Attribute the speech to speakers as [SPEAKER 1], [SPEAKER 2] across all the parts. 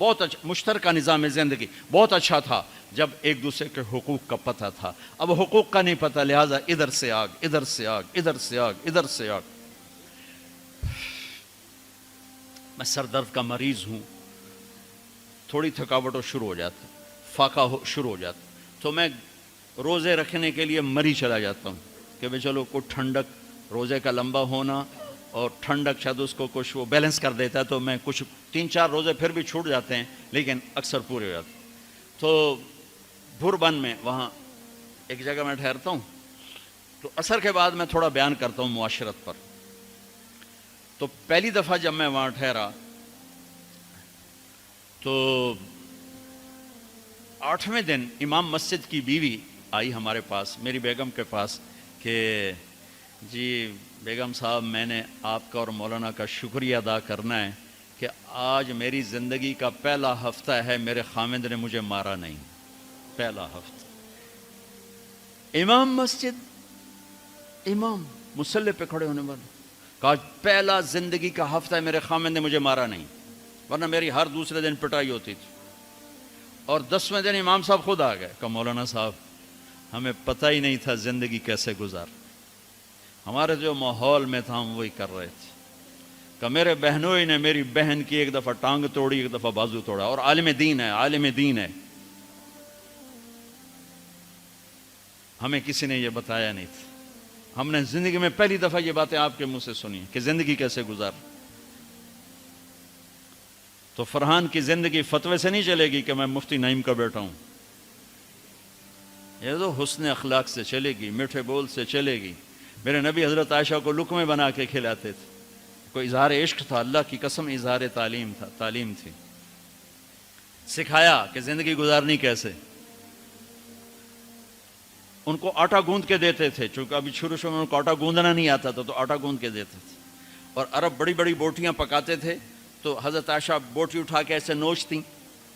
[SPEAKER 1] بہت اچھا مشترکہ نظام زندگی بہت اچھا تھا جب ایک دوسرے کے حقوق کا پتہ تھا. اب حقوق کا نہیں پتہ، لہٰذا ادھر سے آگ، ادھر سے آگ، ادھر سے آگ، ادھر سے آگ. میں سر درد کا مریض ہوں، تھوڑی تھکاوٹ ہو شروع ہو جاتا، فاقہ شروع ہو جاتا، تو میں روزے رکھنے کے لیے مری چلا جاتا ہوں کہ بھئی چلو کوئی ٹھنڈک، روزے کا لمبا ہونا اور ٹھنڈک شاید اس کو کچھ وہ بیلنس کر دیتا ہے، تو میں کچھ 3-4 روزے پھر بھی چھوٹ جاتے ہیں لیکن اکثر پورے ہو جاتے ہیں. تو بھربن میں وہاں ایک جگہ میں ٹھہرتا ہوں، تو عصر کے بعد میں تھوڑا بیان کرتا ہوں معاشرت پر. تو پہلی دفعہ جب میں وہاں ٹھہرا تو 8ویں دن امام مسجد کی بیوی آئی ہمارے پاس، میری بیگم کے پاس، کہ جی بیگم صاحب میں نے آپ کا اور مولانا کا شکریہ ادا کرنا ہے کہ آج میری زندگی کا پہلا ہفتہ ہے میرے خامند نے مجھے مارا نہیں. پہلا ہفتہ امام مسجد، امام مصلی پہ کھڑے ہونے والے، کہا پہلا زندگی کا ہفتہ ہے میرے خامند نے مجھے مارا نہیں، ورنہ میری ہر دوسرے دن پٹائی ہوتی تھی. اور 10ویں دن امام صاحب خود آ گئے، کہا مولانا صاحب ہمیں پتہ ہی نہیں تھا زندگی کیسے گزار، ہمارے جو ماحول میں تھا ہم وہی کر رہے تھے. کہ میرے بہنوئی نے میری بہن کی ایک دفعہ ٹانگ توڑی، ایک دفعہ بازو توڑا، اور عالم دین ہے، عالم دین ہے. ہمیں کسی نے یہ بتایا نہیں تھا، ہم نے زندگی میں پہلی دفعہ یہ باتیں آپ کے منہ سے سنی کہ زندگی کیسے گزار. تو فرحان کی زندگی فتوے سے نہیں چلے گی کہ میں مفتی نعیم کا بیٹا ہوں، یہ تو حسن اخلاق سے چلے گی، میٹھے بول سے چلے گی. میرے نبی حضرت عائشہ کو لقمے بنا کے کھلاتے تھے، کوئی اظہار عشق تھا، اللہ کی قسم اظہار تعلیم تھا، تعلیم تھی. سکھایا کہ زندگی گزارنی کیسے. ان کو آٹا گوندھ کے دیتے تھے، چونکہ ابھی شروع میں ان کو آٹا گوندنا نہیں آتا تھا، تو آٹا گوندھ کے دیتے تھے. اور عرب بڑی بڑی بوٹیاں پکاتے تھے، تو حضرت عائشہ بوٹی اٹھا کے ایسے نوچتیں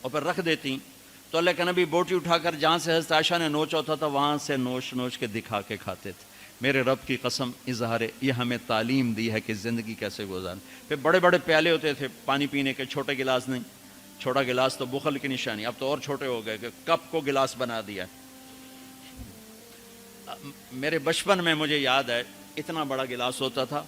[SPEAKER 1] اور پھر رکھ دیتیں. تو اللہ کے نبی بوٹی اٹھا کر جہاں سے حضرت عائشہ نے نوچا ہوتا تھا وہاں سے نوچ نوچ کے دکھا کے کھاتے تھے. میرے رب کی قسم اظہار یہ ہمیں تعلیم دی ہے کہ زندگی کیسے گزاریں. پھر بڑے بڑے پیالے ہوتے تھے پانی پینے کے، چھوٹے گلاس نہیں. چھوٹا گلاس تو بخل کی نشانی، اب تو اور چھوٹے ہو گئے کہ کپ کو گلاس بنا دیا. میرے بچپن میں مجھے یاد ہے اتنا بڑا گلاس ہوتا تھا،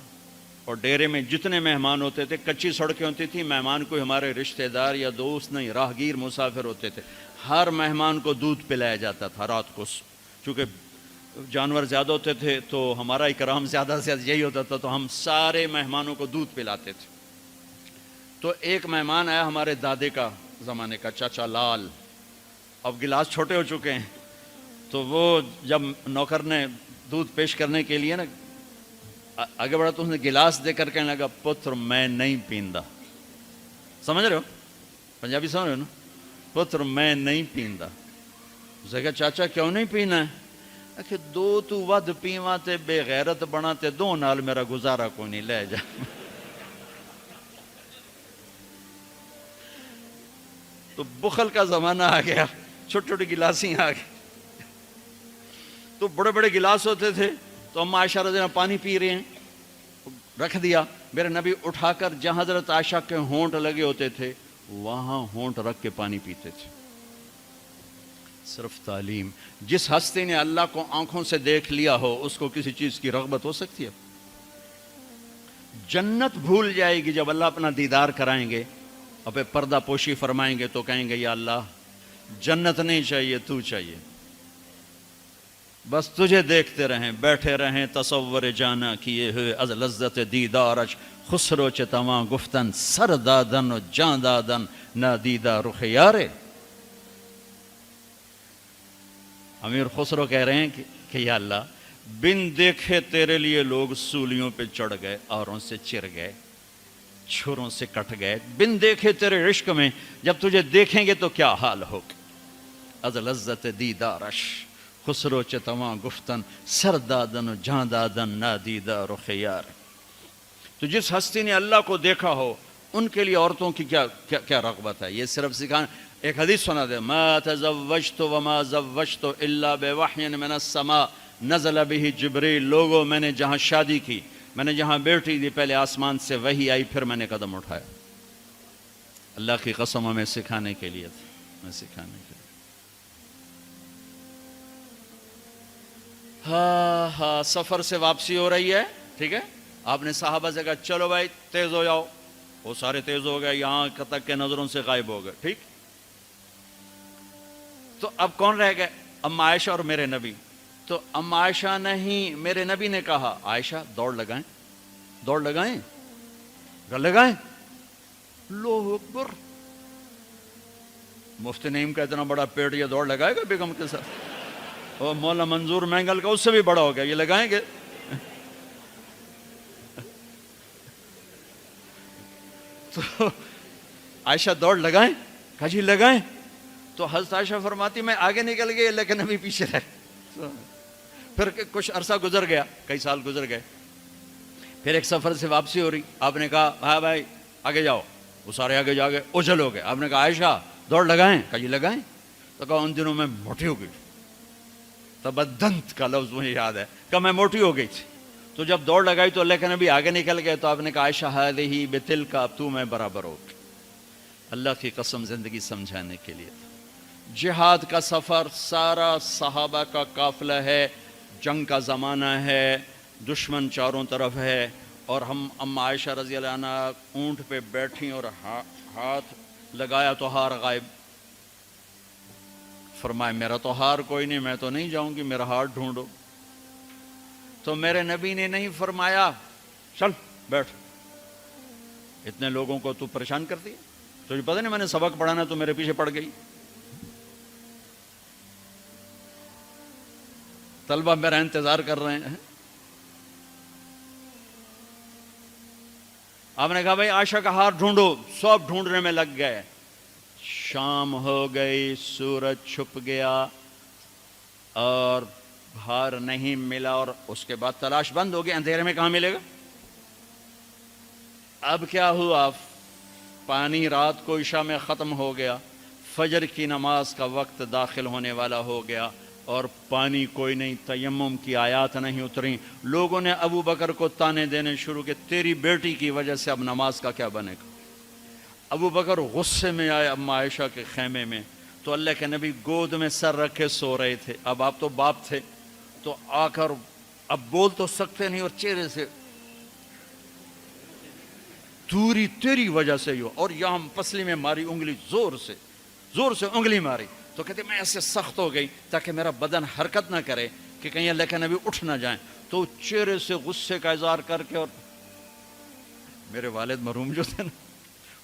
[SPEAKER 1] اور ڈیرے میں جتنے مہمان ہوتے تھے، کچی سڑکیں ہوتی تھیں، مہمان کو ہمارے رشتہ دار یا دوست نہیں، راہگیر مسافر ہوتے تھے، ہر مہمان کو دودھ پلایا جاتا تھا رات کو. چونکہ جانور زیادہ ہوتے تھے تو ہمارا اکرام زیادہ سے زیادہ یہی ہوتا تھا، تو ہم سارے مہمانوں کو دودھ پلاتے تھے. تو ایک مہمان آیا ہمارے دادے کا زمانے کا، چاچا لال. اب گلاس چھوٹے ہو چکے ہیں، تو وہ جب نوکر نے دودھ پیش کرنے کے لیے نا آگے بڑھا تو اس نے گلاس دے کر کہنے لگا پتر میں نہیں پیندا. سمجھ رہے ہو پنجابی سمجھ رہے ہو نا؟ پتر میں نہیں پیندا. اسے کہا چاچا کیوں نہیں پینا ہے؟ کہ دو تو ود پیواں تے بے غیرت بنا تے دو نال میرا گزارا کوئی نہیں، لے جا. تو بخل کا زمانہ آ گیا، چھوٹی چھوٹی گلاسیں آ گئی. تو بڑے بڑے گلاس ہوتے تھے، تو ہم عائشہ رضی اللہ عنہا پانی پی رہے ہیں، رکھ دیا. میرے نبی اٹھا کر جہاں حضرت عائشہ کے ہونٹ لگے ہوتے تھے وہاں ہونٹ رکھ کے پانی پیتے تھے. صرف تعلیم. جس ہستی نے اللہ کو آنکھوں سے دیکھ لیا ہو اس کو کسی چیز کی رغبت ہو سکتی ہے؟ جنت بھول جائے گی جب اللہ اپنا دیدار کرائیں گے اور پھر پردہ پوشی فرمائیں گے تو کہیں گے یا اللہ جنت نہیں چاہیے، تو چاہیے، بس تجھے دیکھتے رہیں، بیٹھے رہیں تصور جانا کیے ہوئے از لذت دیدارش خسرو چتواں گفتن سر دادن و جان دادن نادیدہ رخ یارے. امیر خسرو کہہ رہے ہیں کہ یا اللہ بن دیکھے تیرے لیے لوگ سولیوں پہ چڑھ گئے، آروں سے چر گئے، چھروں سے کٹ گئے. بن دیکھے تیرے عشق میں جب تجھے دیکھیں گے تو کیا حال ہوگا. از لذت دیدارش خسرو چتواں گفتن سر دادن و جان دادن نادیدہ رخ یار. تو جس ہستی نے اللہ کو دیکھا ہو ان کے لیے عورتوں کی کیا رغبت ہے. یہ صرف سکھانا. ایک حدیث سنا دے، ما تزوجت وما زوجت الا بوحی من السماء نزل به جبریل. لوگوں میں نے جہاں شادی کی، میں نے جہاں بیٹی دی، پہلے آسمان سے وحی آئی، پھر میں نے قدم اٹھایا. اللہ کی قسم ہمیں سکھانے کے لیے تھا، ہمیں سکھانے کے لیے۔ ہاں سفر سے واپسی ہو رہی ہے، ٹھیک ہے، آپ نے صحابہ سے کہا چلو بھائی تیز ہو جاؤ، وہ سارے تیز ہو گئے، یہاں تک کہ نظروں سے غائب ہو گئے، ٹھیک۔ تو اب کون رہ گئے؟ اما عائشہ اور میرے نبی۔ تو اما عائشہ نہیں، میرے نبی نے کہا عائشہ دوڑ لگائیں، دوڑ لگائیں، لگائیں۔ اللہ اکبر، مفتی نعیم کا اتنا بڑا پیٹ، یہ دوڑ لگائے گا بیگم کے ساتھ؟ اور مولا منظور مینگل کا اس سے بھی بڑا ہو گیا، یہ لگائیں گے؟ تو عائشہ دوڑ لگائیں، کہا جی لگائیں۔ تو حضرت عائشہ فرماتی میں آگے نکل گئی لیکن نبی پیچھے رہے۔ پھر کچھ عرصہ گزر گیا، کئی سال گزر گئے، پھر ایک سفر سے واپسی ہو رہی، آپ نے کہا ہاں بھائی آگے جاؤ، وہ سارے آگے جا گئے، اجل ہو گئے۔ آپ نے کہا عائشہ دوڑ لگائیں، کہا جی لگائیں۔ تو کہا ان دنوں میں موٹی ہو گئی، تبدنت کا لفظ مجھے یاد ہے، کہ میں موٹی ہو گئی تھی۔ تو جب دوڑ لگائی تو اللہ کے نبی آگے نکل گئے، تو آپ نے کہا عائشہ ہذہ بتلک، اب تو میں برابر ہو گئی۔ اللہ کی قسم زندگی سمجھانے کے لیے تھا۔ جہاد کا سفر سارا صحابہ کا قافلہ ہے، جنگ کا زمانہ ہے، دشمن چاروں طرف ہے، اور ہم اما عائشہ رضی اللہ عنہ اونٹ پہ بیٹھیں اور ہاتھ لگایا تو ہار غائب۔ فرمایا میرا تو ہار کوئی نہیں، میں تو نہیں جاؤں گی، میرا ہار ڈھونڈو۔ تو میرے نبی نے نہیں فرمایا چل بیٹھ، اتنے لوگوں کو تو پریشان کرتی ہے، تجھے پتہ نہیں میں نے سبق پڑھانا تو میرے پیچھے پڑ گئی۔ طلبہ میرا انتظار کر رہے ہیں۔ آپ نے کہا بھائی عائشہ کا ہار ڈھونڈو، سب ڈھونڈنے میں لگ گئے۔ شام ہو گئی، سورج چھپ گیا اور ہار نہیں ملا، اور اس کے بعد تلاش بند ہو گئی، اندھیرے میں کہاں ملے گا؟ اب کیا ہوا؟ پانی رات کو عشاء میں ختم ہو گیا، فجر کی نماز کا وقت داخل ہونے والا ہو گیا، اور پانی کوئی نہیں، تیمم کی آیات نہیں اتری۔ لوگوں نے ابو بکر کو تانے دینے شروع کہ تیری بیٹی کی وجہ سے اب نماز کا کیا بنے گا؟ ابو بکر غصے میں آئے اما عائشہ کے خیمے میں، تو اللہ کے نبی گود میں سر رکھے سو رہے تھے۔ اب آپ تو باپ تھے، تو آ کر اب بول تو سکتے نہیں، اور چہرے سے دوری تیری وجہ سے ہو، اور یہاں پسلی میں ماری انگلی، زور سے انگلی ماری۔ تو کہتے میں ایسے سخت ہو گئی تاکہ میرا بدن حرکت نہ کرے کہ کہیں اللہ کے نبی اٹھ نہ جائیں۔ تو چہرے سے غصے کا اظہار کر کے، اور میرے والد مرحوم جو تھے نا،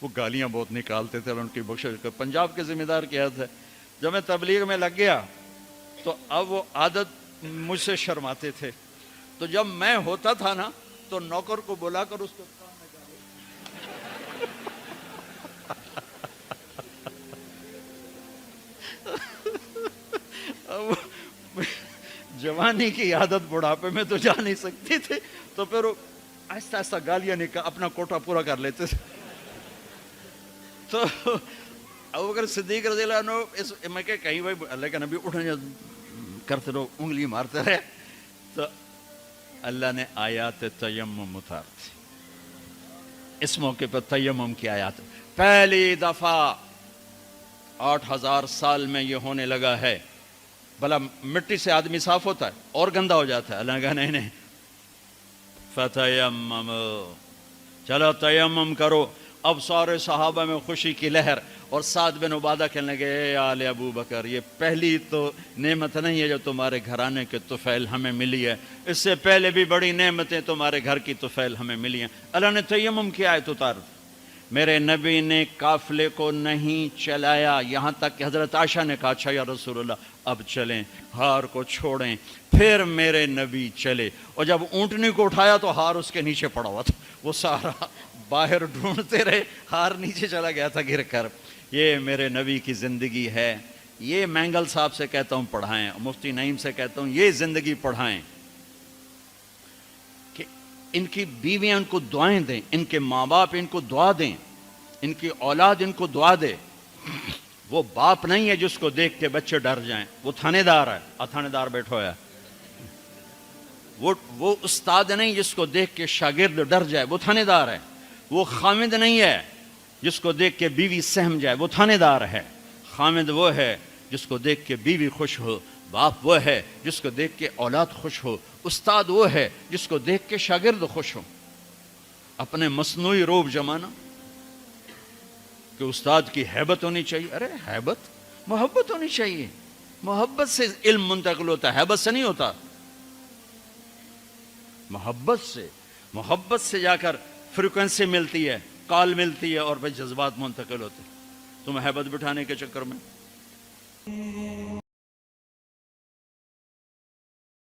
[SPEAKER 1] وہ گالیاں بہت نکالتے تھے، ان کی بخشش کا پنجاب کے ذمہ دار کیا تھا۔ جب میں تبلیغ میں لگ گیا تو اب وہ عادت مجھ سے شرماتے تھے، تو جب میں ہوتا تھا نا تو نوکر کو بلا کر اس کو جوانی کی عادت بڑھاپے میں تو جا نہیں سکتی تھی، تو پھر وہ آہستہ آہستہ گالیاں اپنا کوٹا پورا کر لیتے تھے۔ تو ابوبکر صدیق رضی اللہ عنہ میں کہ کہیں بھائی اللہ کا نبی اٹھنے کرتے رہو، انگلی مارتے رہے، تو اللہ نے آیات تیمم اتار دی۔ اس موقع پر تیمم کی آیات پہلی دفعہ 8000 سال میں یہ ہونے لگا ہے۔ بھلا مٹی سے آدمی صاف ہوتا ہے اور گندا ہو جاتا ہے؟ اللہ نے کہا نہیں، فتیمم، چلو تیمم کرو۔ اب سارے صحابہ میں خوشی کی لہر، اور سعد بن عبادہ کہنے لگے اے آل ابو بکر، یہ پہلی تو نعمت نہیں ہے جو تمہارے گھرانے کے طفیل ہمیں ملی ہے، اس سے پہلے بھی بڑی نعمتیں تمہارے گھر کی طفیل ہمیں ملی ہیں۔ اللہ نے تیمم کی آیت اتار دی۔ میرے نبی نے قافلے کو نہیں چلایا، یہاں تک کہ حضرت عائشہ نے کہا اچھا یا رسول اللہ اب چلیں، ہار کو چھوڑیں۔ پھر میرے نبی چلے، اور جب اونٹنی کو اٹھایا تو ہار اس کے نیچے پڑا ہوا تھا، وہ سارا باہر ڈھونڈتے رہے، ہار نیچے چلا گیا تھا گر کر۔ یہ میرے نبی کی زندگی ہے، یہ مینگل صاحب سے کہتا ہوں پڑھائیں، مفتی نعیم سے کہتا ہوں یہ زندگی پڑھائیں، کہ ان کی بیویاں ان کو دعائیں دیں، ان کے ماں باپ ان کو دعا دیں، ان کی اولاد ان کو دعا دے۔ وہ باپ نہیں ہے جس کو دیکھ کے بچے ڈر جائیں، وہ تھانے دار ہے، تھانے دار بیٹھا ہوا ہے۔ وہ استاد نہیں جس کو دیکھ کے شاگرد ڈر جائے، وہ تھانے دار ہے۔ وہ خامد نہیں ہے جس کو دیکھ کے بیوی سہم جائے وہ تھانے دار ہے. خامد وہ ہے جس کو دیکھ کے بیوی خوش ہو. باپ وہ ہے جس کو دیکھ کے اولاد خوش ہو. استاد وہ ہے جس کو دیکھ کے شاگرد خوش ہو. اپنے مصنوعی روب جمانا کہ استاد کی ہیبت ہونی چاہیے. ارے ہیبت، محبت ہونی چاہیے. محبت سے علم منتقل ہوتا ہے، ہیبت سے نہیں ہوتا. محبت سے جا کر فریکوینسی ملتی ہے، کال ملتی ہے، اور پھر جذبات منتقل ہوتے ہیں. تم ہیبت بٹھانے کے چکر میں